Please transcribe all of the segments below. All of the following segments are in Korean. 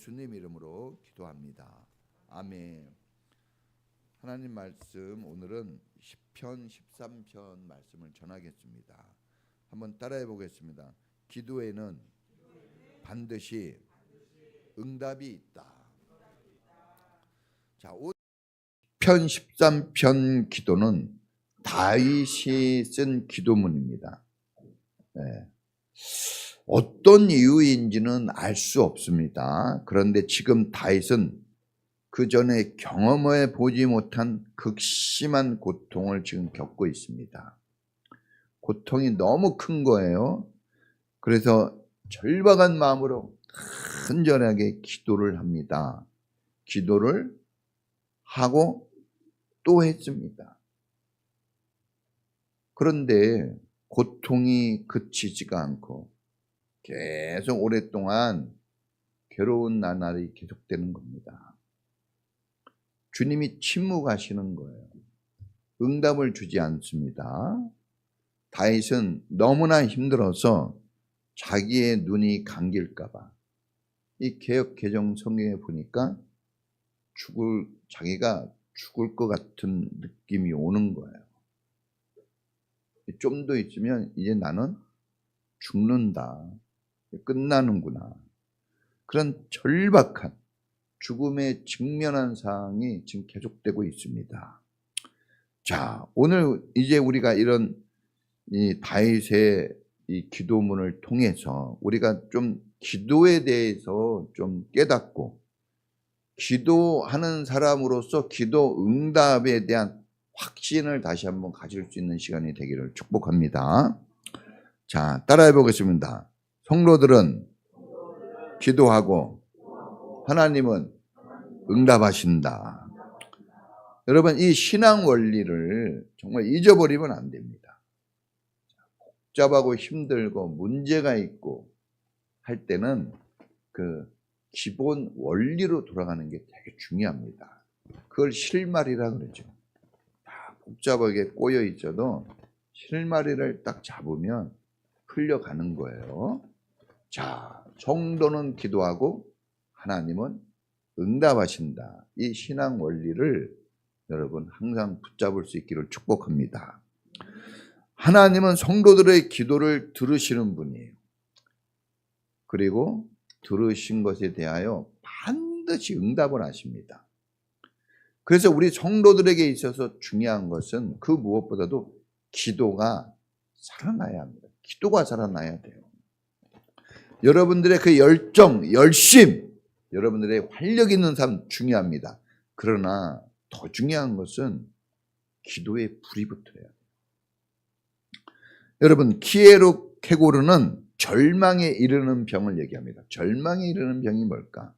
예수님 이름으로 기도합니다. 아멘. 하나님 말씀 오늘은 시편 13편 말씀을 전하겠습니다. 한번 따라해 보겠습니다. 기도에는 반드시 응답이 있다. 자, 시편 13편 기도는 다윗이 쓴 기도문입니다. 네. 어떤 이유인지는 알 수 없습니다. 그런데 지금 다윗은 그 전에 경험해 보지 못한 극심한 고통을 지금 겪고 있습니다. 고통이 너무 큰 거예요. 그래서 절박한 마음으로 간절하게 기도를 합니다. 기도를 하고 또 했습니다. 그런데 고통이 그치지가 않고 계속 오랫동안 괴로운 나날이 계속되는 겁니다. 주님이 침묵하시는 거예요. 응답을 주지 않습니다. 다윗은 너무나 힘들어서 자기의 눈이 감길까 봐 이 개역 개정 성경에 보니까 자기가 죽을 것 같은 느낌이 오는 거예요. 좀 더 있으면 이제 나는 죽는다. 끝나는구나. 그런 절박한 죽음에 직면한 상황이 지금 계속되고 있습니다. 자, 오늘 이제 우리가 이런 이 다윗의 이 기도문을 통해서 우리가 좀 기도에 대해서 좀 깨닫고 기도하는 사람으로서 기도 응답에 대한 확신을 다시 한번 가질 수 있는 시간이 되기를 축복합니다. 자, 따라해 보겠습니다. 성도들은 기도하고 하나님은 응답하신다. 여러분, 이 신앙 원리를 정말 잊어버리면 안 됩니다. 복잡하고 힘들고 문제가 있고 할 때는 그 기본 원리로 돌아가는 게 되게 중요합니다. 그걸 실마리라 그러죠. 다 복잡하게 꼬여 있어도 실마리를 딱 잡으면 풀려가는 거예요. 자, 성도는 기도하고 하나님은 응답하신다. 이 신앙 원리를 여러분 항상 붙잡을 수 있기를 축복합니다. 하나님은 성도들의 기도를 들으시는 분이에요. 그리고 들으신 것에 대하여 반드시 응답을 하십니다. 그래서 우리 성도들에게 있어서 중요한 것은 그 무엇보다도 기도가 살아나야 합니다. 기도가 살아나야 돼요. 여러분들의 그 열정, 열심, 여러분들의 활력 있는 삶 중요합니다. 그러나 더 중요한 것은 기도에 불이 붙어야 돼요. 여러분, 키에로 케고르는 절망에 이르는 병을 얘기합니다. 절망에 이르는 병이 뭘까?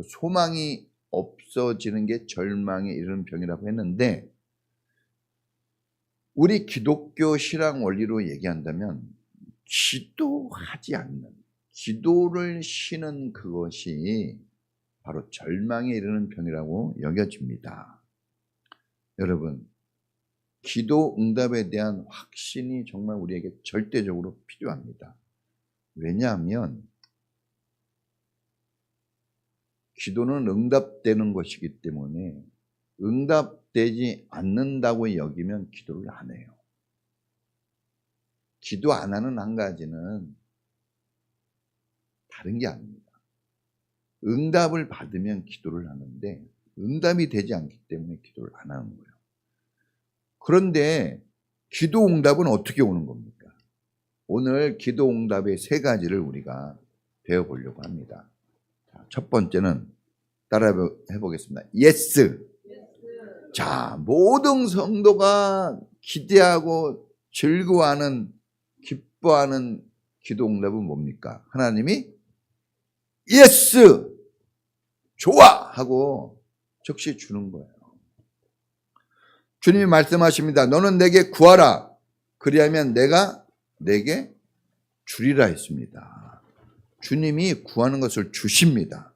소망이 없어지는 게 절망에 이르는 병이라고 했는데 우리 기독교 신앙 원리로 얘기한다면 기도하지 않는, 기도를 쉬는 그것이 바로 절망에 이르는 병이라고 여겨집니다. 여러분, 기도 응답에 대한 확신이 정말 우리에게 절대적으로 필요합니다. 왜냐하면 기도는 응답되는 것이기 때문에 응답되지 않는다고 여기면 기도를 안 해요. 기도 안 하는 한 가지는 다른 게 아닙니다. 응답을 받으면 기도를 하는데 응답이 되지 않기 때문에 기도를 안 하는 거예요. 그런데 기도 응답은 어떻게 오는 겁니까? 오늘 기도 응답의 세 가지를 우리가 배워보려고 합니다. 첫 번째는 따라해 보겠습니다. 예스. 자, 모든 성도가 기대하고 즐거워하는, 기뻐하는 기도 응답은 뭡니까? 하나님이 예스! 좋아! 하고 즉시 주는 거예요. 주님이 말씀하십니다. 너는 내게 구하라. 그리하면 내가 내게 주리라 했습니다. 주님이 구하는 것을 주십니다.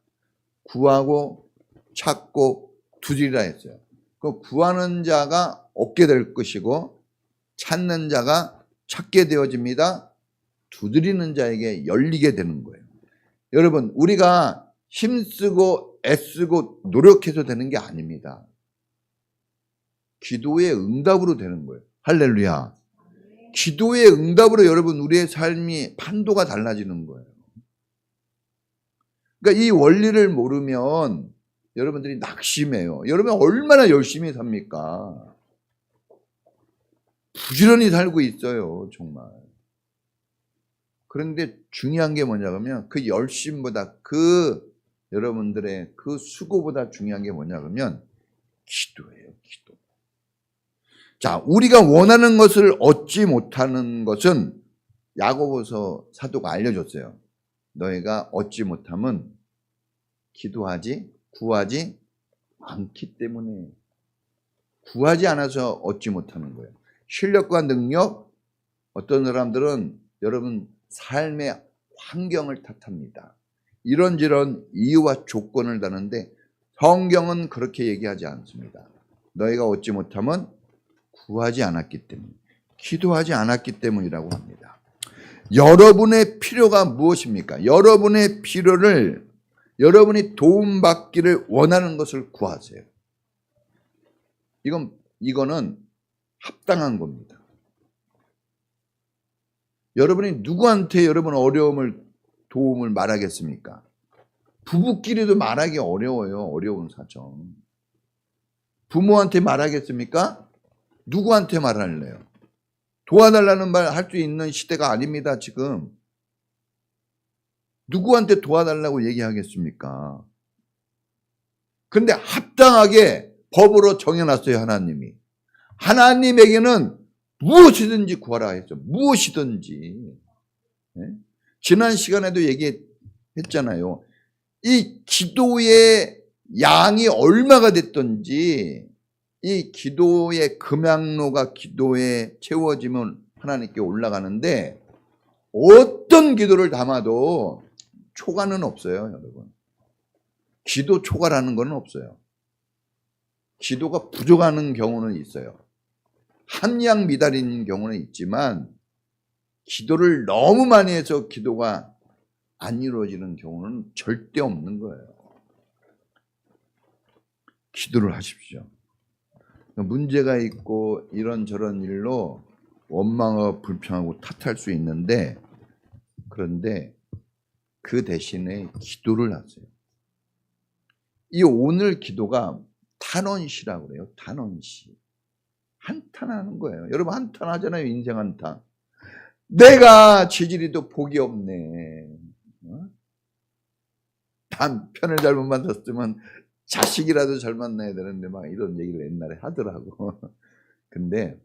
구하고 찾고 두드리라 했어요. 그 구하는 자가 얻게 될 것이고 찾는 자가 찾게 되어집니다. 두드리는 자에게 열리게 되는 거예요. 여러분, 우리가 힘쓰고 애쓰고 노력해서 되는 게 아닙니다. 기도의 응답으로 되는 거예요. 할렐루야. 기도의 응답으로 여러분 우리의 삶이 판도가 달라지는 거예요. 그러니까 이 원리를 모르면 여러분들이 낙심해요. 여러분 얼마나 열심히 삽니까? 부지런히 살고 있어요, 정말. 그런데 중요한 게 뭐냐면 그 열심보다 여러분들의 그 수고보다 중요한 게 뭐냐면 기도예요, 기도. 자, 우리가 원하는 것을 얻지 못하는 것은 야고보서 사도가 알려줬어요. 너희가 얻지 못하면 기도하지, 구하지 않기 때문에. 구하지 않아서 얻지 못하는 거예요. 실력과 능력, 어떤 사람들은 여러분 삶의 환경을 탓합니다. 이런저런 이유와 조건을 다는데 성경은 그렇게 얘기하지 않습니다. 너희가 얻지 못하면 구하지 않았기 때문, 기도하지 않았기 때문이라고 합니다. 여러분의 필요가 무엇입니까? 여러분의 필요를, 여러분이 도움받기를 원하는 것을 구하세요. 이거는 합당한 겁니다. 여러분이 누구한테 여러분 도움을 말하겠습니까? 부부끼리도 말하기 어려워요. 어려운 사정. 부모한테 말하겠습니까? 누구한테 말할래요? 도와달라는 말 할 수 있는 시대가 아닙니다, 지금. 누구한테 도와달라고 얘기하겠습니까? 근데 합당하게 법으로 정해놨어요, 하나님이. 하나님에게는 무엇이든지 구하라 했죠. 무엇이든지. 네? 지난 시간에도 얘기했잖아요. 이 기도의 양이 얼마가 됐든지 이 기도의 금양로가 기도에 채워지면 하나님께 올라가는데 어떤 기도를 담아도 초과는 없어요, 여러분. 기도 초과라는 건 없어요. 기도가 부족하는 경우는 있어요. 함량 미달인 경우는 있지만 기도를 너무 많이 해서 기도가 안 이루어지는 경우는 절대 없는 거예요. 기도를 하십시오. 문제가 있고 이런저런 일로 원망하고 불평하고 탓할 수 있는데, 그런데 그 대신에 기도를 하세요. 이 오늘 기도가 탄원시라고 그래요. 탄원시. 한탄하는 거예요. 여러분 한탄하잖아요. 인생 한탄. 내가 지지리도 복이 없네. 남편을 잘못 만났으면 자식이라도 잘 만나야 되는데 막 이런 얘기를 옛날에 하더라고. 근데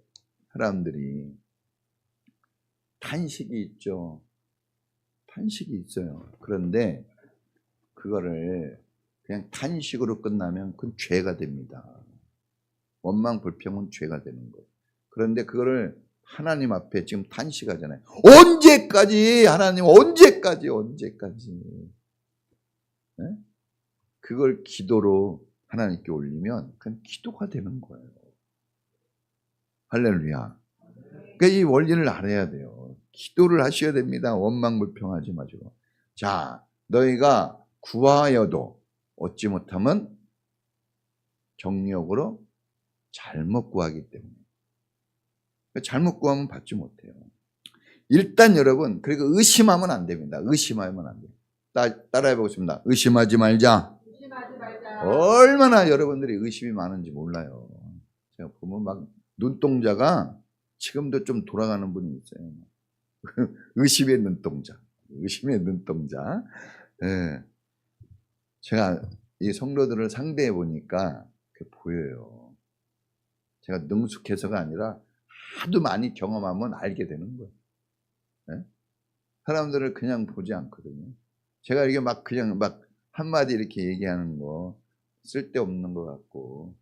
사람들이 탄식이 있죠. 탄식이 있어요. 그런데 그거를 그냥 탄식으로 끝나면 그건 죄가 됩니다. 원망 불평은 죄가 되는 거예요. 그런데 그거를 하나님 앞에 지금 탄식하잖아요. 언제까지 하나님, 언제까지 네? 그걸 기도로 하나님께 올리면 그건 기도가 되는 거예요. 할렐루야. 그러니까 이 원리를 알아야 돼요. 기도를 하셔야 됩니다. 원망 불평하지 마시고. 자, 너희가 구하여도 얻지 못하면 정욕으로 잘못 구하기 때문에. 잘못 구하면 받지 못해요. 일단 여러분, 그리고 의심하면 안 됩니다. 의심하면 안 돼요. 따라해 보겠습니다. 의심하지 말자. 얼마나 여러분들이 의심이 많은지 몰라요. 제가 보면 막 눈동자가 지금도 좀 돌아가는 분이 있어요. 의심의 눈동자. 의심의 눈동자. 네. 제가 이 성도들을 상대해 보니까 보여요. 제가 능숙해서가 아니라 하도 많이 경험하면 알게 되는 거예요. 네? 사람들을 그냥 보지 않거든요. 제가 이게 그냥 한마디 이렇게 얘기하는 거 쓸데없는 것 같고,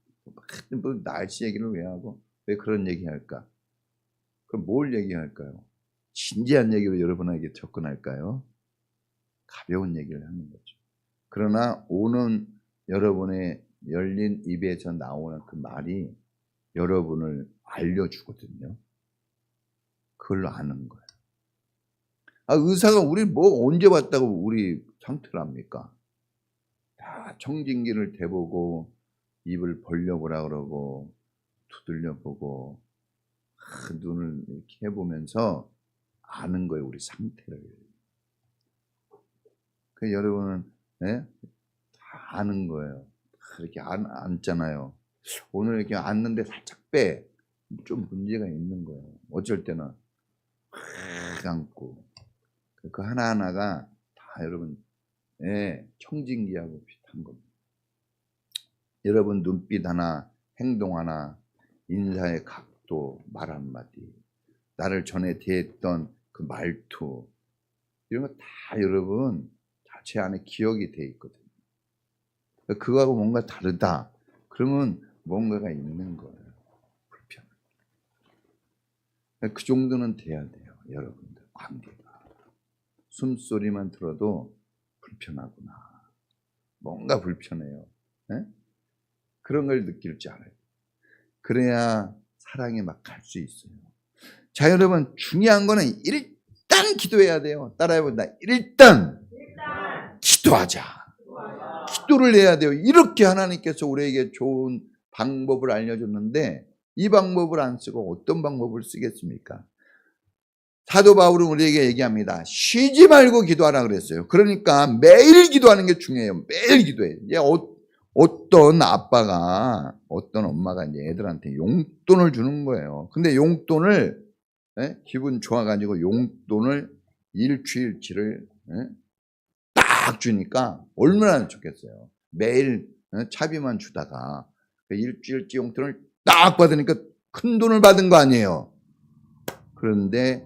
뭐 날씨 얘기를 왜 하고, 왜 그런 얘기 할까? 그럼 뭘 얘기할까요? 진지한 얘기로 여러분에게 접근할까요? 가벼운 얘기를 하는 거죠. 그러나 오는 여러분의 열린 입에서 나오는 그 말이 여러분을 알려주거든요. 그걸로 아는 거예요. 의사가 우리 뭐 언제 봤다고 우리 상태를 압니까? 청진기를 대보고 입을 벌려보라 그러고 두들려보고 눈을 이렇게 해보면서 아는 거예요, 우리 상태를. 그 여러분은 다 아는 거예요. 이렇게 앉잖아요. 오늘 이렇게 앉는데 살짝 빼. 좀 문제가 있는 거예요. 어쩔 때는 확 앉고. 그 하나하나가 다 여러분 청진기하고 비슷한 겁니다. 여러분 눈빛 하나, 행동 하나, 인사의 각도, 말 한마디, 나를 전에 대했던 그 말투, 이런 거 다 여러분 자체 안에 기억이 돼 있거든요. 그거하고 뭔가 다르다. 그러면 뭔가가 있는 거예요. 불편. 그 정도는 돼야 돼요, 여러분들 관계가. 숨소리만 들어도 불편하구나. 뭔가 불편해요. 네? 그런 걸 느낄 줄 알아요. 그래야 사랑이 막 갈 수 있어요. 자, 여러분 중요한 거는 일단 기도해야 돼요. 따라해본다. 일단 기도하자. 기도를 해야 돼요. 이렇게 하나님께서 우리에게 좋은 방법을 알려줬는데 이 방법을 안 쓰고 어떤 방법을 쓰겠습니까? 사도 바울은 우리에게 얘기합니다. 쉬지 말고 기도하라 그랬어요. 그러니까 매일 기도하는 게 중요해요. 매일 기도해요. 이제 어떤 아빠가, 어떤 엄마가 이제 애들한테 용돈을 주는 거예요. 근데 용돈을 기분 좋아가지고 용돈을 일주일치를 딱 주니까 얼마나 좋겠어요. 매일 차비만 주다가 일주일치 용돈을 딱 받으니까 큰 돈을 받은 거 아니에요. 그런데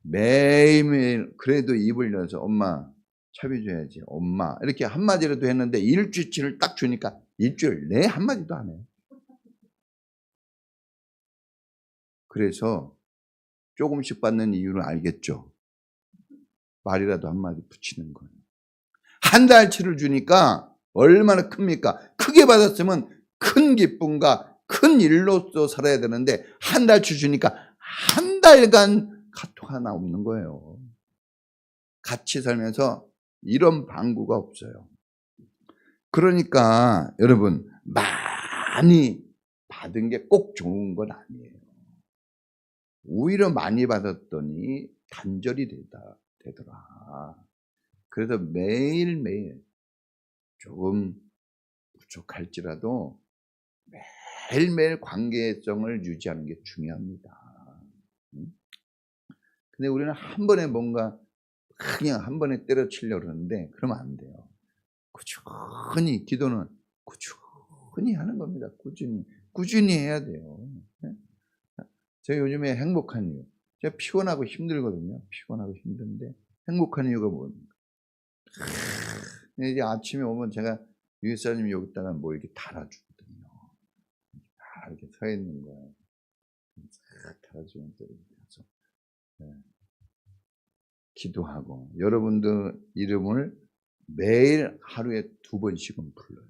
매일매일 그래도 입을 열어서 엄마 차비 줘야지, 엄마 이렇게 한마디라도 했는데 일주일치를 딱 주니까 일주일 내 한마디도 안 해요. 그래서 조금씩 받는 이유를 알겠죠. 말이라도 한마디 붙이는 거예요. 한 달치를 주니까 얼마나 큽니까? 크게 받았으면 큰 기쁨과 큰 일로서 살아야 되는데 한 달치 주니까 한 달간 카톡 하나 없는 거예요. 같이 살면서 이런 방구가 없어요. 그러니까 여러분 많이 받은 게 꼭 좋은 건 아니에요. 오히려 많이 받았더니 단절이 되더라. 그래서 매일매일 조금 부족할지라도 매일매일 관계성을 유지하는 게 중요합니다. 근데 우리는 한 번에 뭔가 그냥 한 번에 때려치려고 그러는데 그러면 안 돼요. 꾸준히 기도는 꾸준히 하는 겁니다. 꾸준히 해야 돼요. 제가 요즘에 행복한 이유, 제가 피곤하고 힘들거든요. 피곤하고 힘든데 행복한 이유가 뭡니까? 이제 아침에 오면 제가 유사님 여기다가 뭐 이렇게 달아주거든요. 다 이렇게 서 있는 거예요. 싹 달아주면 또 이렇게 가서 기도하고 여러분들 이름을 매일 하루에 2번씩은 불러요.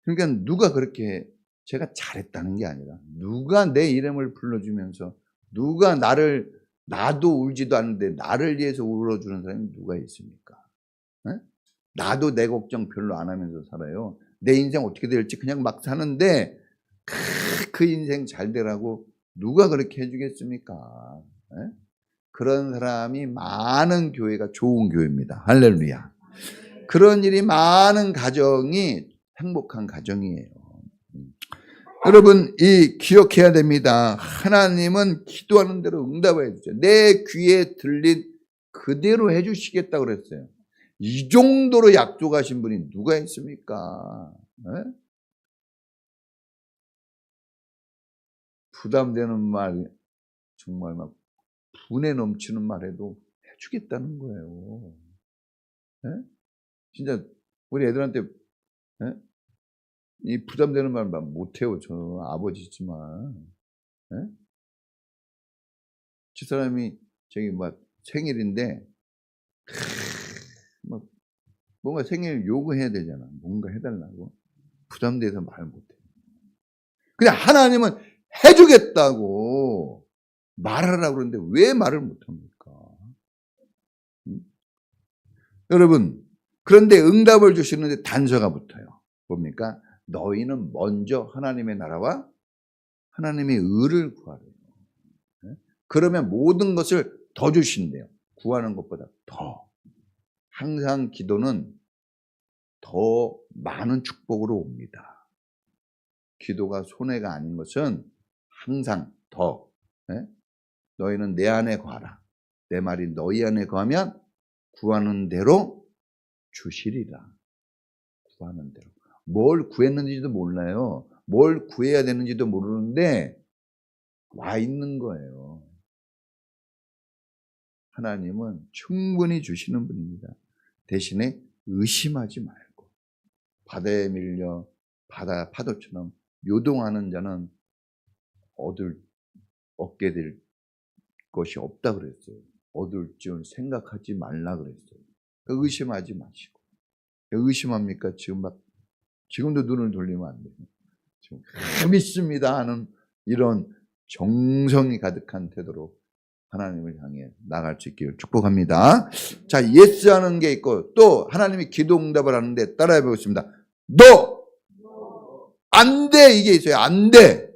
그러니까 누가 그렇게 제가 잘했다는 게 아니라 누가 내 이름을 불러주면서 누가 나도 울지도 않는데 나를 위해서 울어주는 사람이 누가 있습니까? 나도 내 걱정 별로 안 하면서 살아요. 내 인생 어떻게 될지 그냥 막 사는데 그 인생 잘 되라고 누가 그렇게 해주겠습니까? 그런 사람이 많은 교회가 좋은 교회입니다. 할렐루야. 그런 일이 많은 가정이 행복한 가정이에요. 여러분 기억해야 됩니다. 하나님은 기도하는 대로 응답해 주죠. 내 귀에 들린 그대로 해주시겠다고 그랬어요. 이 정도로 약속하신 분이 누가 있습니까? 부담되는 말, 정말 막 분에 넘치는 말해도 해주겠다는 거예요. 진짜 우리 애들한테 이 부담되는 말 못해요. 저 아버지지만. 집사람이 저기 막 생일인데 막 뭔가 생일 요구해야 되잖아. 뭔가 해달라고. 부담돼서 말 못해. 그냥 하나님은 해주겠다고 말하라고 그러는데 왜 말을 못합니까? 여러분 그런데 응답을 주시는데 단서가 붙어요. 뭡니까? 너희는 먼저 하나님의 나라와 하나님의 의를 구하래요. 그러면 모든 것을 더 주신대요. 구하는 것보다 더. 항상 기도는 더 많은 축복으로 옵니다. 기도가 손해가 아닌 것은 항상 더. 너희는 내 안에 거하라. 내 말이 너희 안에 거하면 구하는 대로 주시리라. 구하는 대로. 뭘 구했는지도 몰라요. 뭘 구해야 되는지도 모르는데 와 있는 거예요. 하나님은 충분히 주시는 분입니다. 대신에 의심하지 말고 바다에 밀려 바다 파도처럼 요동하는 자는 얻게 될 것이 없다 그랬어요. 얻을 줄 생각하지 말라 그랬어요. 의심하지 마시고. 의심합니까? 지금도 눈을 돌리면 안 돼요. 지금 믿습니다 하는 이런 정성이 가득한 태도로 하나님을 향해 나갈 수 있기를 축복합니다. 자, 예스 하는 게 있고 또 하나님이 기도 응답을 하는데 따라해 보겠습니다. 너! 안 돼! 이게 있어요. 안 돼!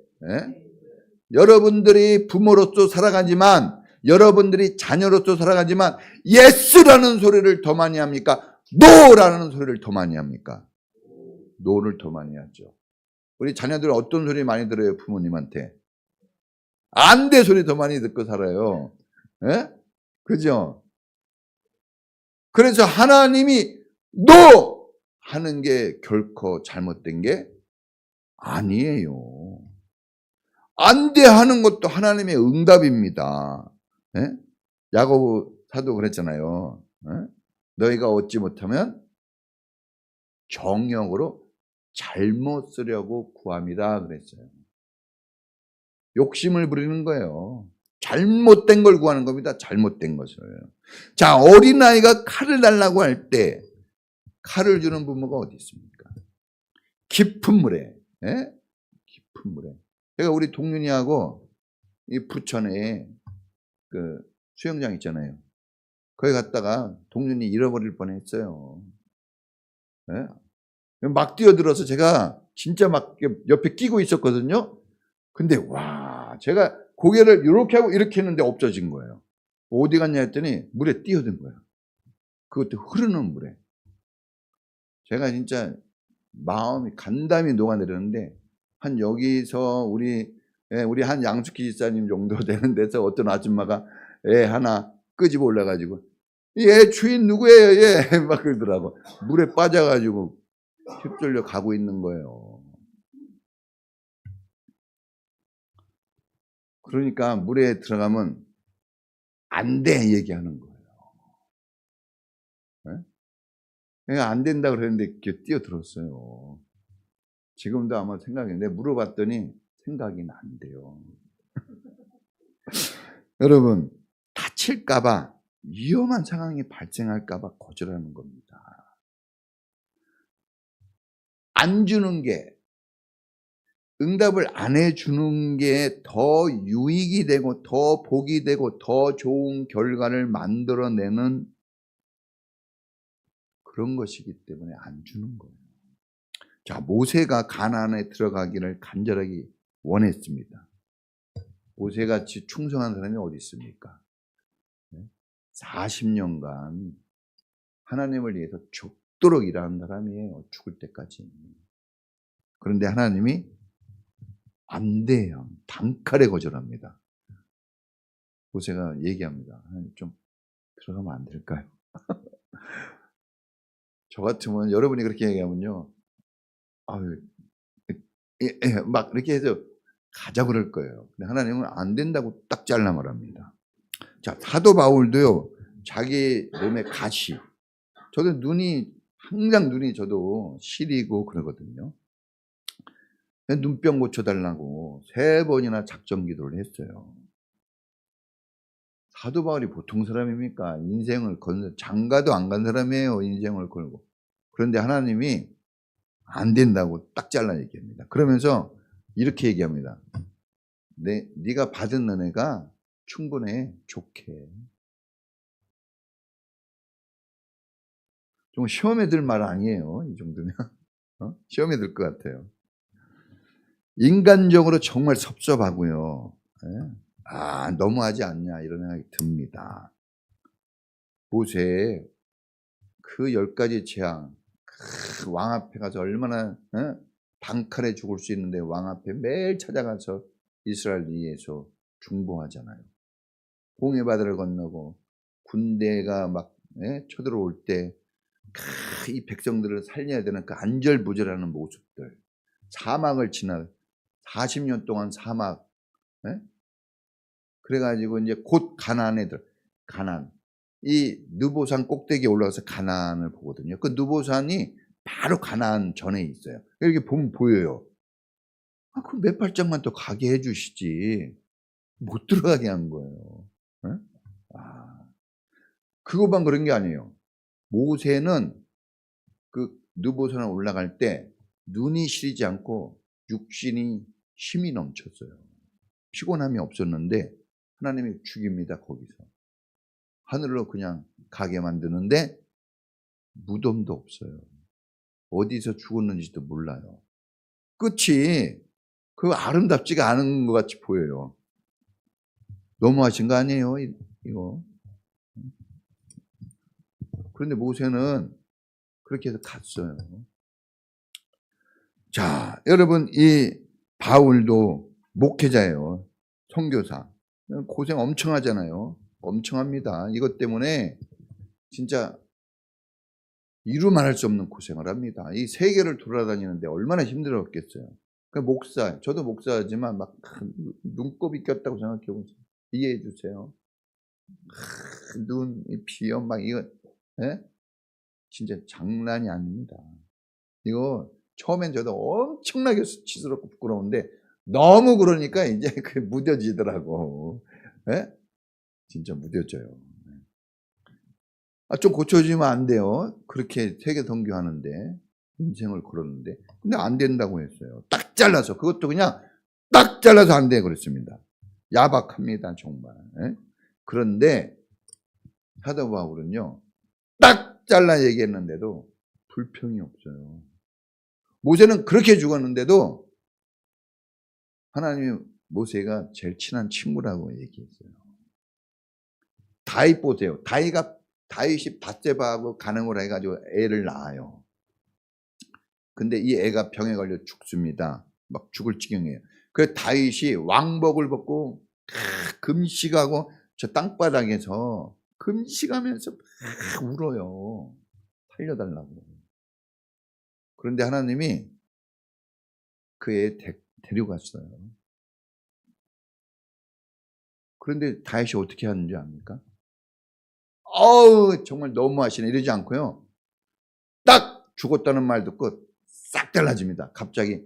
여러분들이 부모로서 살아가지만 여러분들이 자녀로서 살아가지만 예스라는 소리를 더 많이 합니까? 노라는 소리를 더 많이 합니까? 노를 더 많이 하죠. 우리 자녀들은 어떤 소리 많이 들어요? 부모님한테. 안 돼 소리 더 많이 듣고 살아요. 그죠? 그래서 하나님이 노! 하는 게 결코 잘못된 게 아니에요. 안 돼 하는 것도 하나님의 응답입니다. 야고보 사도 그랬잖아요. 너희가 얻지 못하면 정욕으로 잘못 쓰려고 구함이다 그랬어요. 욕심을 부리는 거예요. 잘못된 걸 구하는 겁니다. 잘못된 것을. 자, 어린아이가 칼을 달라고 할 때 칼을 주는 부모가 어디 있습니까? 깊은 물에. 깊은 물에. 제가 우리 동윤이하고 이 부천에 그 수영장 있잖아요. 거기 갔다가 동윤이 잃어버릴 뻔했어요. 막 뛰어들어서 제가 진짜 막 옆에 끼고 있었거든요. 근데 와, 제가 고개를 이렇게 하고 이렇게 했는데 없어진 거예요. 어디 갔냐 했더니 물에 뛰어든 거예요. 그것도 흐르는 물에. 제가 진짜 마음이 간담이 녹아내렸는데 한 여기서 우리 한 양숙희 집사님 정도 되는 데서 어떤 아줌마가 애 하나 끄집어 올라가지고 얘 주인 누구예요? 얘 막 그러더라고. 물에 빠져가지고 휩쓸려 가고 있는 거예요. 그러니까 물에 들어가면 안 돼 얘기하는 거예요. 그러니까 안 된다 그랬는데 뛰어들었어요. 지금도 아마 생각했는데 물어봤더니 생각이 안 돼요. 여러분, 다칠까봐 위험한 상황이 발생할까봐 거절하는 겁니다. 안 주는 게, 응답을 안 해주는 게 더 유익이 되고 더 복이 되고 더 좋은 결과를 만들어내는 그런 것이기 때문에 안 주는 거예요. 자, 모세가 가나안에 들어가기를 간절하게 원했습니다. 모세같이 충성한 사람이 어디 있습니까? 40년간 하나님을 위해서 죽도록 일하는 사람이에요. 죽을 때까지. 그런데 하나님이 안 돼요. 단칼에 거절합니다. 모세가 얘기합니다. 하나님 좀 들어가면 안 될까요? 저 같으면 여러분이 그렇게 얘기하면요. 아유, 막 이렇게 해서 가자 그럴 거예요. 근데 하나님은 안 된다고 딱 잘라 말합니다. 자, 사도 바울도요. 자기 몸에 가시. 저도 항상 눈이 저도 시리고 그러거든요. 눈병 고쳐달라고 3번이나 작정 기도를 했어요. 사도 바울이 보통 사람입니까? 인생을 장가도 안 간 사람이에요. 인생을 걸고. 그런데 하나님이 안 된다고 딱 잘라 얘기합니다. 그러면서 이렇게 얘기합니다. 네가 받은 은혜가 충분해. 좋게. 좀 시험에 들 말 아니에요. 이 정도면. 시험에 들 것 같아요. 인간적으로 정말 섭섭하고요. 너무하지 않냐 이런 생각이 듭니다. 모세 그 10가지 재앙, 왕 앞에 가서 얼마나 방칼에 죽을 수 있는데 왕 앞에 매일 찾아가서 이스라엘 위해서 중보하잖아요. 홍해바다를 건너고 군대가 막 쳐들어올 때 이 백성들을 살려야 되는 그 안절부절하는 모습들, 사막을 지나 40년 동안 사막, 그래가지고 이제 곧 가나안에 가나안, 이 느보산 꼭대기에 올라가서 가나안을 보거든요. 그 느보산이 바로 가나안 전에 있어요. 이렇게 보면 보여요. 그 몇 발짝만 더 가게 해주시지 못 들어가게 한 거예요. 그것만 그런 게 아니에요. 모세는 그 느보산에 올라갈 때 눈이 시리지 않고 육신이 힘이 넘쳤어요. 피곤함이 없었는데 하나님이 죽입니다. 거기서 하늘로 그냥 가게 만드는데 무덤도 없어요. 어디서 죽었는지도 몰라요. 끝이 그 아름답지가 않은 것 같이 보여요. 너무하신 거 아니에요? 이거. 그런데 모세는 그렇게 해서 갔어요. 자, 여러분, 이 바울도 목회자예요. 선교사. 고생 엄청 하잖아요. 엄청 합니다. 이것 때문에 진짜 이루 말할 수 없는 고생을 합니다. 이 세계를 돌아다니는데 얼마나 힘들었겠어요. 그러니까 목사, 저도 목사지만 막 눈곱이 꼈다고 생각해 보세요. 이해해 주세요. 눈, 비염, 막 이거, 진짜 장난이 아닙니다. 이거 처음엔 저도 엄청나게 수치스럽고 부끄러운데 너무 그러니까 이제 그게 무뎌지더라고. 진짜 무뎌져요. 좀 고쳐지면 안 돼요. 그렇게 세계 선교하는데 인생을 걸었는데 근데 안 된다고 했어요. 딱 잘라서 그것도 그냥 딱 잘라서 안 돼 그랬습니다. 야박합니다 정말. 그런데 사도 바울은요 딱 잘라 얘기했는데도 불평이 없어요. 모세는 그렇게 죽었는데도 하나님이 모세가 제일 친한 친구라고 얘기했어요. 다윗 보세요. 다윗이 밧세바하고 간음을 해가지고 애를 낳아요. 근데 이 애가 병에 걸려 죽습니다. 막 죽을 지경이에요. 그래서 다윗이 왕복을 벗고 금식하고 저 땅바닥에서 금식하면서 막 울어요. 살려달라고. 그런데 하나님이 그 애 데려갔어요. 그런데 다윗이 어떻게 하는지 압니까? 정말 너무하시네 이러지 않고요. 딱 죽었다는 말 듣고 싹 달라집니다. 갑자기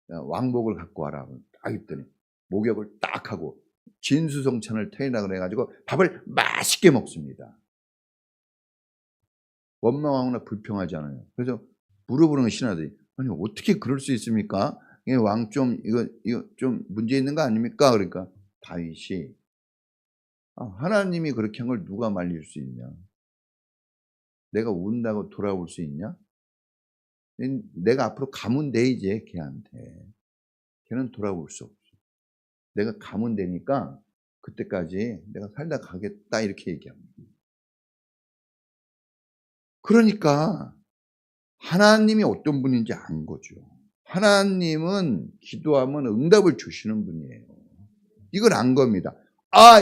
왕복을 갖고 와라. 딱 했더니 목욕을 딱 하고 진수성찬을 태우라 그래가지고 밥을 맛있게 먹습니다. 원망하거나 불평하지 않아요. 그래서 물어보는 신하들이 아니 어떻게 그럴 수 있습니까? 왕 좀 이거 좀 문제 있는 거 아닙니까? 그러니까 다윗이 하나님이 그렇게 한 걸 누가 말릴 수 있냐? 내가 운다고 돌아올 수 있냐? 내가 앞으로 가면 돼 이제 걔한테. 걔는 돌아올 수 없어. 내가 가면 되니까 그때까지 내가 살다 가겠다 이렇게 얘기합니다. 그러니까 하나님이 어떤 분인지 안 거죠. 하나님은 기도하면 응답을 주시는 분이에요. 이걸 안 겁니다.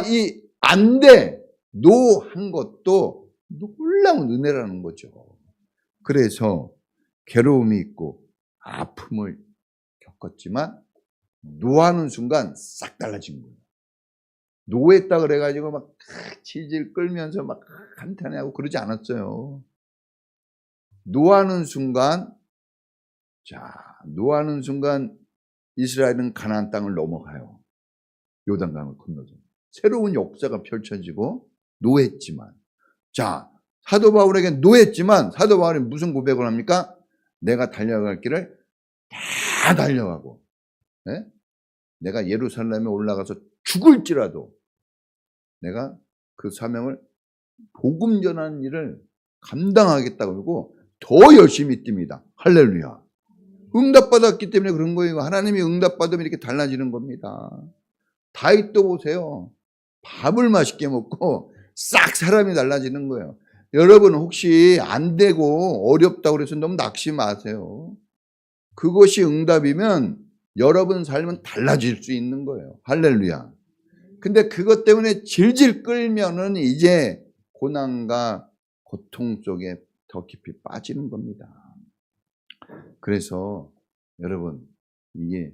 이 안 돼! 노 한 것도 놀라운 은혜라는 거죠. 그래서 괴로움이 있고 아픔을 겪었지만 노하는 순간 싹 달라진 거예요. 노했다 그래가지고 막 질질 끌면서 막 한탄해하고 그러지 않았어요. 노하는 순간 이스라엘은 가나안 땅을 넘어가요. 요단강을 건너서. 새로운 역사가 펼쳐지고 노했지만 사도 바울에게 노했지만 사도 바울이 무슨 고백을 합니까? 내가 달려갈 길을 다 달려가고 내가 예루살렘에 올라가서 죽을지라도 내가 그 사명을 복음 전하는 일을 감당하겠다고 그러고 더 열심히 뜁니다. 할렐루야. 응답받았기 때문에 그런 거예요. 하나님이 응답받으면 이렇게 달라지는 겁니다. 다윗도 보세요. 밥을 맛있게 먹고 싹 사람이 달라지는 거예요. 여러분 혹시 안 되고 어렵다고 그래서 너무 낙심 마세요. 그것이 응답이면 여러분 삶은 달라질 수 있는 거예요. 할렐루야. 근데 그것 때문에 질질 끌면은 이제 고난과 고통 속에 더 깊이 빠지는 겁니다. 그래서 여러분 이게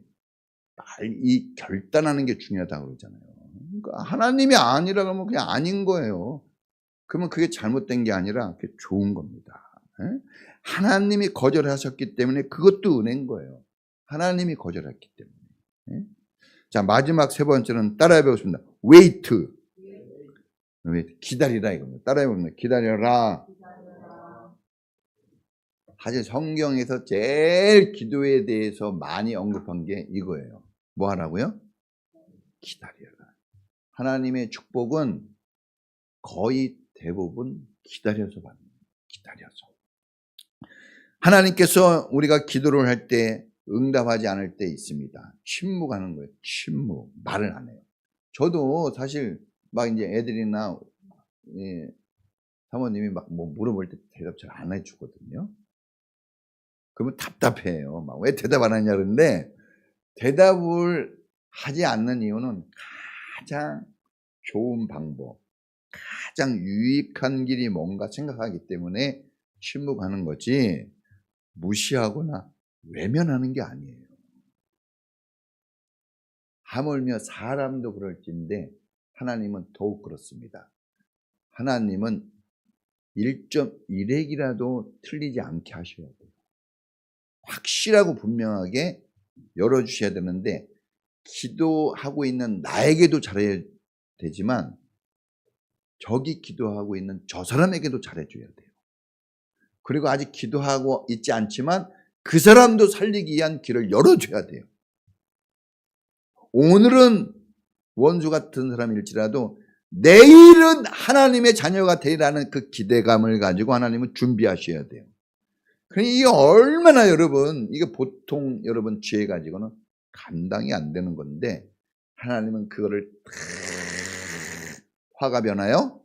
이 결단하는 게 중요하다고 그러잖아요. 그러니까 하나님이 아니라 그러면 그냥 아닌 거예요. 그러면 그게 잘못된 게 아니라 그게 좋은 겁니다. 하나님이 거절하셨기 때문에 그것도 은혜인 거예요. 하나님이 거절했기 때문에. 자, 마지막 세 번째는 따라해 보겠습니다. wait. 기다리라 이겁니다. 따라해 보면 기다려라. 사실 성경에서 제일 기도에 대해서 많이 언급한 게 이거예요. 뭐 하라고요? 기다려라. 하나님의 축복은 거의 대부분 기다려서 받는 거예요. 기다려서. 하나님께서 우리가 기도를 할 때 응답하지 않을 때 있습니다. 침묵하는 거예요. 침묵. 말을 안 해요. 저도 사실 막 이제 애들이나 사모님이 막 뭐 물어볼 때 대답 잘 안 해주거든요. 그러면 답답해요. 막 왜 대답 안 하냐 그러는데 대답을 하지 않는 이유는 가장 좋은 방법, 가장 유익한 길이 뭔가 생각하기 때문에 침묵하는 거지 무시하거나 외면하는 게 아니에요. 하물며 사람도 그럴진데 하나님은 더욱 그렇습니다. 하나님은 1.1핵이라도 틀리지 않게 하셔야 돼요. 확실하고 분명하게 열어주셔야 되는데 기도하고 있는 나에게도 잘해야 되지만 저기 기도하고 있는 저 사람에게도 잘해줘야 돼요. 그리고 아직 기도하고 있지 않지만 그 사람도 살리기 위한 길을 열어줘야 돼요. 오늘은 원수 같은 사람일지라도 내일은 하나님의 자녀가 되리라는 그 기대감을 가지고 하나님은 준비하셔야 돼요. 그러니까 이게 얼마나 여러분, 이게 보통 여러분 지혜 가지고는 감당이 안 되는 건데 하나님은 그거를 화가 변하여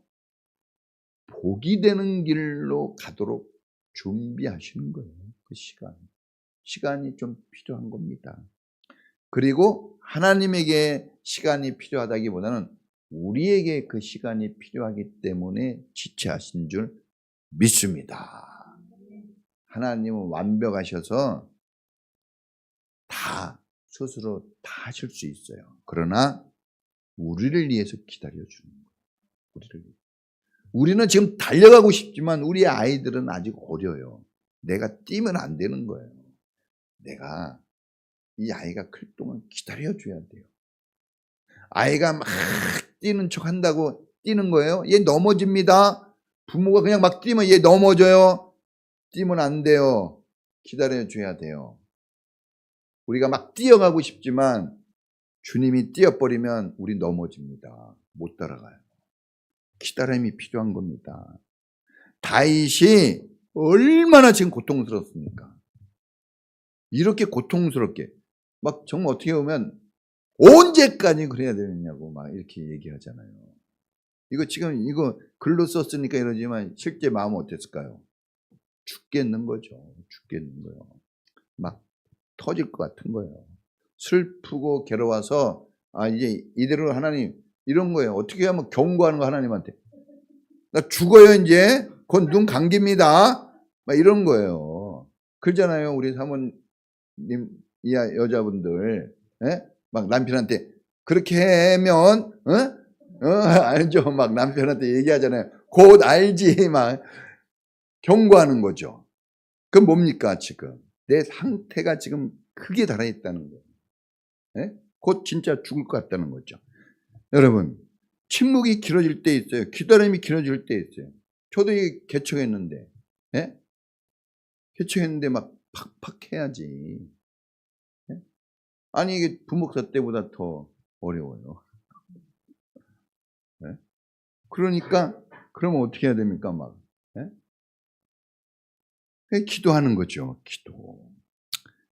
복이 되는 길로 가도록 준비하시는 거예요. 그 시간이 좀 필요한 겁니다. 그리고 하나님에게 시간이 필요하다기보다는 우리에게 그 시간이 필요하기 때문에 지체하신 줄 믿습니다. 하나님은 완벽하셔서 다 스스로 다 하실 수 있어요. 그러나 우리를 위해서 기다려주는 거예요. 우리는 지금 달려가고 싶지만 우리 아이들은 아직 어려요. 내가 뛰면 안 되는 거예요. 내가 이 아이가 클 동안 기다려줘야 돼요. 아이가 막 뛰는 척 한다고 뛰는 거예요. 얘 넘어집니다. 부모가 그냥 막 뛰면 얘 넘어져요. 뛰면 안 돼요. 기다려줘야 돼요. 우리가 막 뛰어가고 싶지만 주님이 뛰어버리면 우리 넘어집니다. 못 따라가요. 기다림이 필요한 겁니다. 다윗이 얼마나 지금 고통스럽습니까? 이렇게 고통스럽게 막 정말 어떻게 보면 언제까지 그래야 되느냐고 막 이렇게 얘기하잖아요. 이거 지금 이거 글로 썼으니까 이러지만 실제 마음은 어땠을까요? 죽겠는 거죠. 죽겠는 거예요. 막 터질 것 같은 거예요. 슬프고 괴로워서 이제 이대로 하나님 이런 거예요. 어떻게 하면 경고하는 거 하나님한테. 나 죽어요 이제. 곧 눈 감깁니다. 막 이런 거예요. 그러잖아요. 우리 사모님 이 여자분들 막 남편한테 그렇게 하면 알죠? 막 남편한테 얘기하잖아요. 곧 알지 막 경고하는 거죠. 그건 뭡니까 지금? 내 상태가 지금 크게 달아있다는 거예요. 곧 진짜 죽을 것 같다는 거죠. 여러분 침묵이 길어질 때 있어요. 기다림이 길어질 때 있어요. 저도 이게 개척했는데 개척했는데 막 팍팍 해야지. 아니 이게 부목사 때보다 더 어려워요. 그러니까 그러면 어떻게 해야 됩니까? 막 기도하는 거죠. 기도.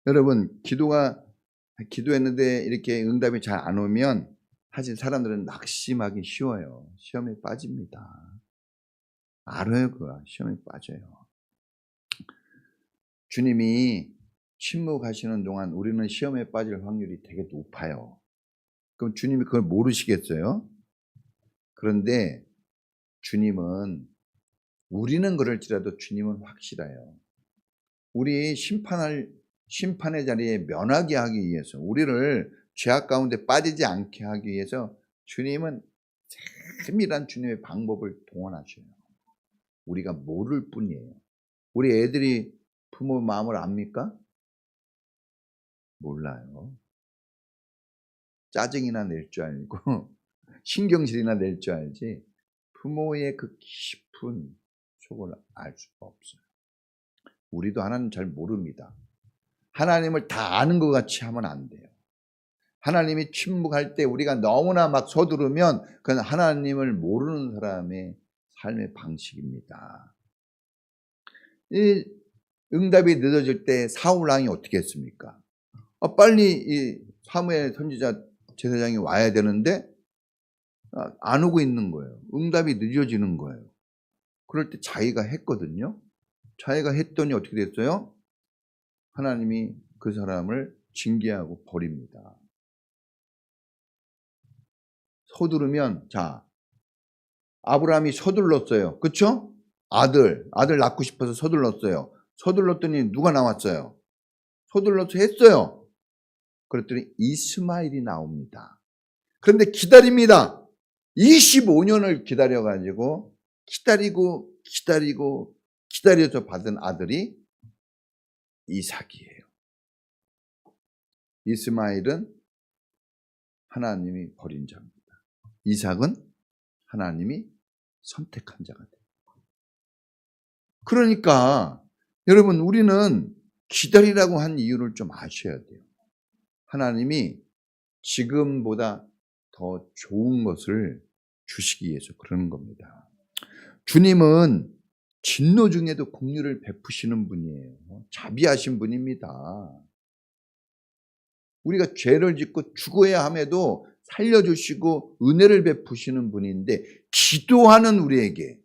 여러분, 기도했는데 이렇게 응답이 잘 안 오면 사실 사람들은 낙심하기 쉬워요. 시험에 빠집니다. 알아요, 그거. 시험에 빠져요. 주님이 침묵하시는 동안 우리는 시험에 빠질 확률이 되게 높아요. 그럼 주님이 그걸 모르시겠어요? 그런데 주님은, 우리는 그럴지라도 주님은 확실해요. 우리 심판의 자리에 면하게 하기 위해서, 우리를 죄악 가운데 빠지지 않게 하기 위해서 주님은 세밀한 주님의 방법을 동원하셔요. 우리가 모를 뿐이에요. 우리 애들이 부모 마음을 압니까? 몰라요. 짜증이나 낼 줄 알고 신경질이나 낼 줄 알지 부모의 그 깊은 속을 알 수가 없어요. 우리도 하나님 잘 모릅니다. 하나님을 다 아는 것 같이 하면 안 돼요. 하나님이 침묵할 때 우리가 너무나 막 서두르면 그건 하나님을 모르는 사람의 삶의 방식입니다. 이 응답이 늦어질 때 사울 왕이 어떻게 했습니까? 빨리 이 사무엘 선지자 제사장이 와야 되는데 안 오고 있는 거예요. 응답이 늦어지는 거예요. 그럴 때 자기가 했거든요. 자기가 했더니 어떻게 됐어요? 하나님이 그 사람을 징계하고 버립니다. 서두르면, 자, 아브라함이 서둘렀어요. 그쵸? 아들 낳고 싶어서 서둘렀어요. 서둘렀더니 누가 나왔어요? 서둘러서 했어요. 그랬더니 이스마엘이 나옵니다. 그런데 기다립니다. 25년을 기다려가지고 기다려서 받은 아들이 이삭이에요. 이스마엘은 하나님이 버린 자입니다. 이삭은 하나님이 선택한 자가 돼요. 그러니까 여러분, 우리는 기다리라고 한 이유를 좀 아셔야 돼요. 하나님이 지금보다 더 좋은 것을 주시기 위해서 그러는 겁니다. 주님은 진노 중에도 긍휼을 베푸시는 분이에요. 자비하신 분입니다. 우리가 죄를 짓고 죽어야 함에도 살려주시고 은혜를 베푸시는 분인데, 기도하는 우리에게,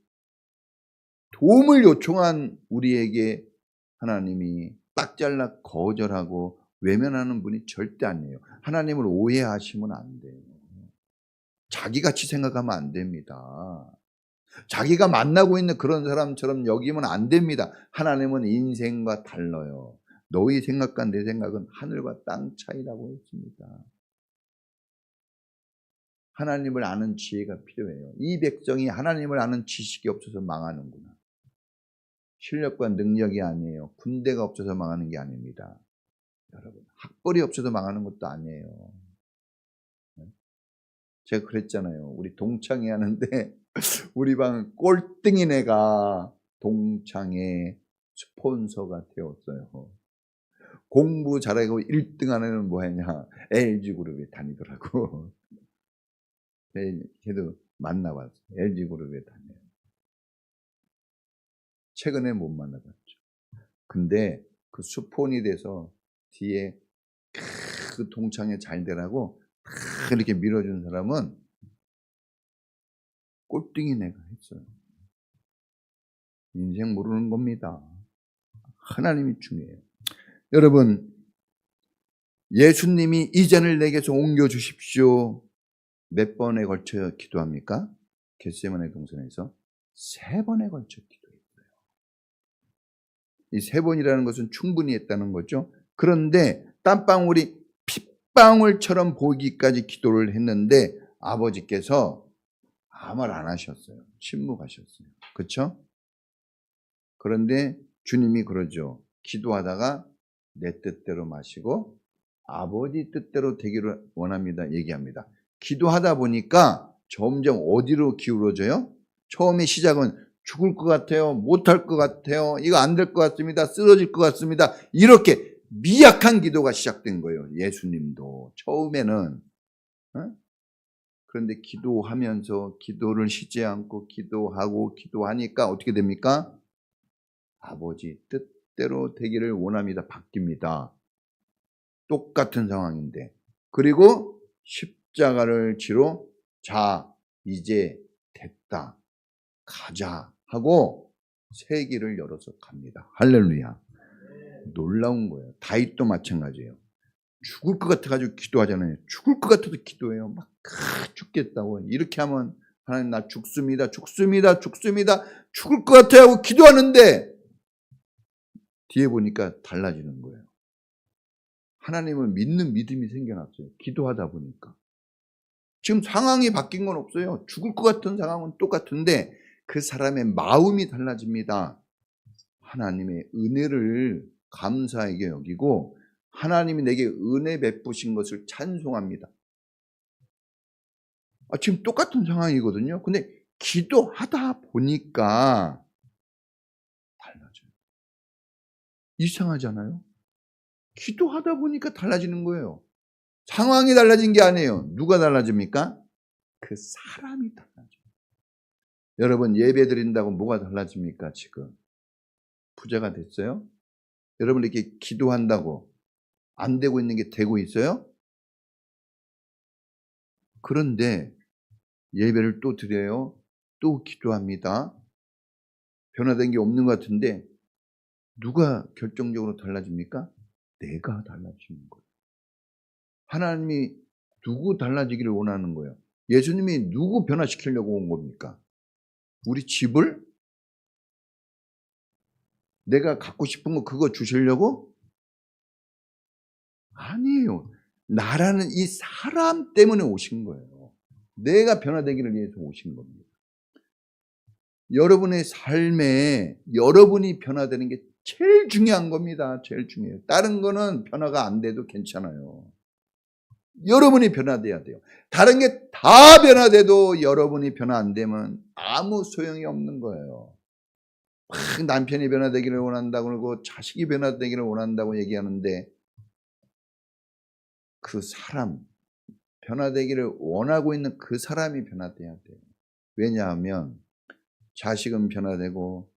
도움을 요청한 우리에게 하나님이 딱 잘라 거절하고 외면하는 분이 절대 아니에요. 하나님을 오해하시면 안 돼요. 자기같이 생각하면 안 됩니다. 자기가 만나고 있는 그런 사람처럼 여기면 안 됩니다. 하나님은 인생과 달라요. 너희 생각과 내 생각은 하늘과 땅 차이라고 했습니다. 하나님을 아는 지혜가 필요해요. 이 백성이 하나님을 아는 지식이 없어서 망하는구나. 실력과 능력이 아니에요. 군대가 없어서 망하는 게 아닙니다. 여러분, 학벌이 없어서 망하는 것도 아니에요. 제가 그랬잖아요. 우리 동창회 하는데 우리 방 꼴등인 애가 동창회 스폰서가 되었어요. 공부 잘하고 1등 하는 애는 뭐 했냐? LG그룹에 다니더라고. 걔도 만나봤어요. LG그룹에 다녀요. 최근에 못 만나봤죠. 근데 그 스폰이 돼서 뒤에 그 동창회 잘 되라고 이렇게 밀어준 사람은 꼴등인 애가 했어요. 인생 모르는 겁니다. 하나님이 중요해요. 여러분, 예수님이 이 잔을 내게서 옮겨주십시오. 몇 번에 걸쳐 기도합니까? 겟세마네 동산에서 3번에 걸쳐 기도했어요. 이 3번이라는 것은 충분히 했다는 거죠. 그런데 땀방울이 핏방울처럼 보이기까지 기도를 했는데 아버지께서 아무 말 안 하셨어요. 침묵하셨어요. 그렇죠? 그런데 주님이 그러죠. 기도하다가 내 뜻대로 마시고 아버지 뜻대로 되기를 원합니다. 얘기합니다. 기도하다 보니까 점점 어디로 기울어져요? 처음에 시작은 죽을 것 같아요. 못할 것 같아요. 이거 안 될 것 같습니다. 쓰러질 것 같습니다. 이렇게 미약한 기도가 시작된 거예요. 예수님도 처음에는. 그런데 기도하면서 기도를 쉬지 않고 기도하고 기도하니까 어떻게 됩니까? 아버지 뜻 뜻대로 되기를 원합니다. 바뀝니다. 똑같은 상황인데. 그리고 십자가를 지러 자 이제 됐다. 가자 하고 새 길을 열어서 갑니다. 할렐루야. 놀라운 거예요. 다윗도 마찬가지예요. 죽을 것 같아가지고 기도하잖아요. 죽을 것 같아도 기도해요. 막 죽겠다고. 이렇게 하면 하나님 나 죽습니다. 죽습니다. 죽습니다. 죽을 것 같아 하고 기도하는데 뒤에 보니까 달라지는 거예요. 하나님을 믿는 믿음이 생겨났어요. 기도하다 보니까. 지금 상황이 바뀐 건 없어요. 죽을 것 같은 상황은 똑같은데 그 사람의 마음이 달라집니다. 하나님의 은혜를 감사하게 여기고 하나님이 내게 은혜 베푸신 것을 찬송합니다. 지금 똑같은 상황이거든요. 근데 기도하다 보니까 달라져요. 이상하잖아요. 기도하다 보니까 달라지는 거예요. 상황이 달라진 게 아니에요. 누가 달라집니까? 그 사람이 달라져요. 여러분 예배 드린다고 뭐가 달라집니까? 지금 부자가 됐어요? 여러분 이렇게 기도한다고 안 되고 있는 게 되고 있어요? 그런데 예배를 또 드려요. 또 기도합니다. 변화된 게 없는 것 같은데 누가 결정적으로 달라집니까? 내가 달라지는 거예요. 하나님이 누구 달라지기를 원하는 거예요? 예수님이 누구 변화시키려고 온 겁니까? 우리 집을? 내가 갖고 싶은 거 그거 주시려고? 아니에요. 나라는 이 사람 때문에 오신 거예요. 내가 변화되기를 위해서 오신 겁니다. 여러분의 삶에 여러분이 변화되는 게 제일 중요한 겁니다. 제일 중요해요. 다른 거는 변화가 안 돼도 괜찮아요. 여러분이 변화돼야 돼요. 다른 게 다 변화돼도 여러분이 변화 안 되면 아무 소용이 없는 거예요. 막 남편이 변화되기를 원한다고 그러고 자식이 변화되기를 원한다고 얘기하는데 그 사람, 변화되기를 원하고 있는 그 사람이 변화돼야 돼요. 왜냐하면 자식은 변화되고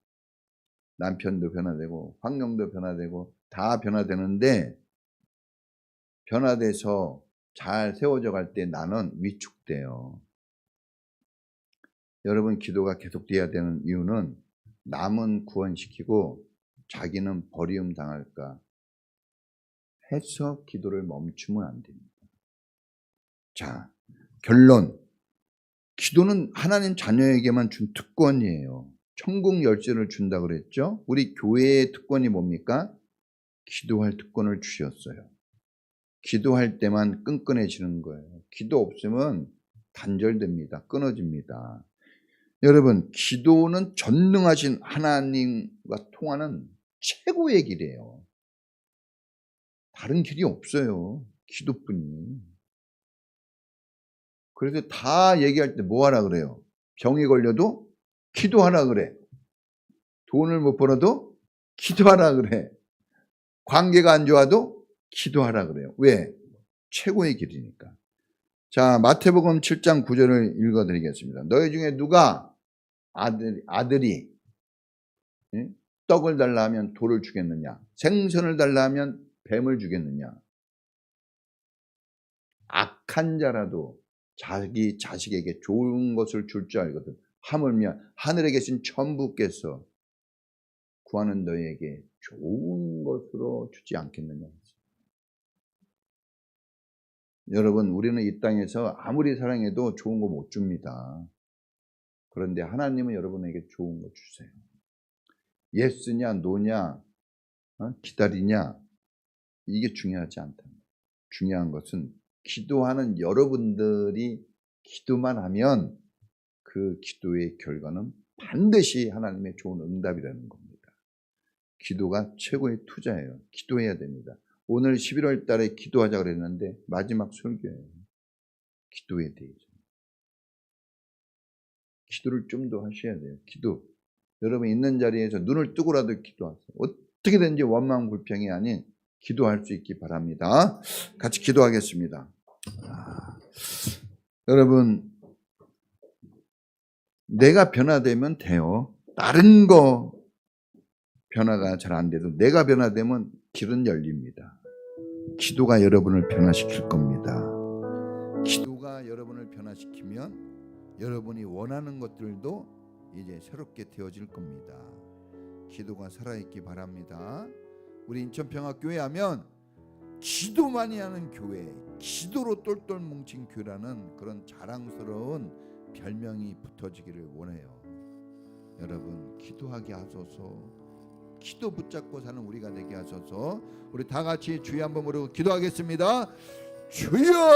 남편도 변화되고 환경도 변화되고 다 변화되는데 변화돼서 잘 세워져 갈 때 나는 위축돼요. 여러분 기도가 계속돼야 되는 이유는 남은 구원시키고 자기는 버리움 당할까 해서 기도를 멈추면 안 됩니다. 자, 결론. 기도는 하나님 자녀에게만 준 특권이에요. 천국 열쇠를 준다 그랬죠? 우리 교회의 특권이 뭡니까? 기도할 특권을 주셨어요. 기도할 때만 끈끈해지는 거예요. 기도 없으면 단절됩니다. 끊어집니다. 여러분, 기도는 전능하신 하나님과 통하는 최고의 길이에요. 다른 길이 없어요. 기도뿐이. 그래서 다 얘기할 때 뭐 하라 그래요? 병이 걸려도 기도하라 그래. 돈을 못 벌어도 기도하라 그래. 관계가 안 좋아도 기도하라 그래요. 왜? 최고의 길이니까. 자, 마태복음 7장 9절을 읽어드리겠습니다. 너희 중에 누가 아들이 떡을 달라 하면 돌을 주겠느냐? 생선을 달라 하면 뱀을 주겠느냐? 악한 자라도 자기 자식에게 좋은 것을 줄 줄 알거든. 하물며 하늘에 계신 천부께서 구하는 너희에게 좋은 것으로 주지 않겠느냐. 여러분, 우리는 이 땅에서 아무리 사랑해도 좋은 거 못 줍니다. 그런데 하나님은 여러분에게 좋은 거 주세요. 예스냐 노냐 기다리냐 이게 중요하지 않다. 중요한 것은 기도하는 여러분들이 기도만 하면 그 기도의 결과는 반드시 하나님의 좋은 응답이라는 겁니다. 기도가 최고의 투자예요. 기도해야 됩니다. 오늘 11월 달에 기도하자 그랬는데 마지막 설교예요. 기도에 대해서. 기도를 좀 더 하셔야 돼요. 기도. 여러분 있는 자리에서 눈을 뜨고라도 기도하세요. 어떻게든지 원망불평이 아닌 기도할 수 있기 바랍니다. 같이 기도하겠습니다. 여러분 내가 변화되면 돼요. 다른 거 변화가 잘 안 돼도 내가 변화되면 길은 열립니다. 기도가 여러분을 변화시킬 겁니다. 기도가 여러분을 변화시키면 여러분이 원하는 것들도 이제 새롭게 되어질 겁니다. 기도가 살아있기 바랍니다. 우리 인천평화교회 하면 기도 많이 하는 교회, 기도로 똘똘 뭉친 교회라는 그런 자랑스러운 별명이 붙어지기를 원해요. 여러분 기도하게 하소서. 기도 붙잡고 사는 우리가 되게 하소서. 우리 다 같이 주여 한번 부르고 기도하겠습니다. 주여!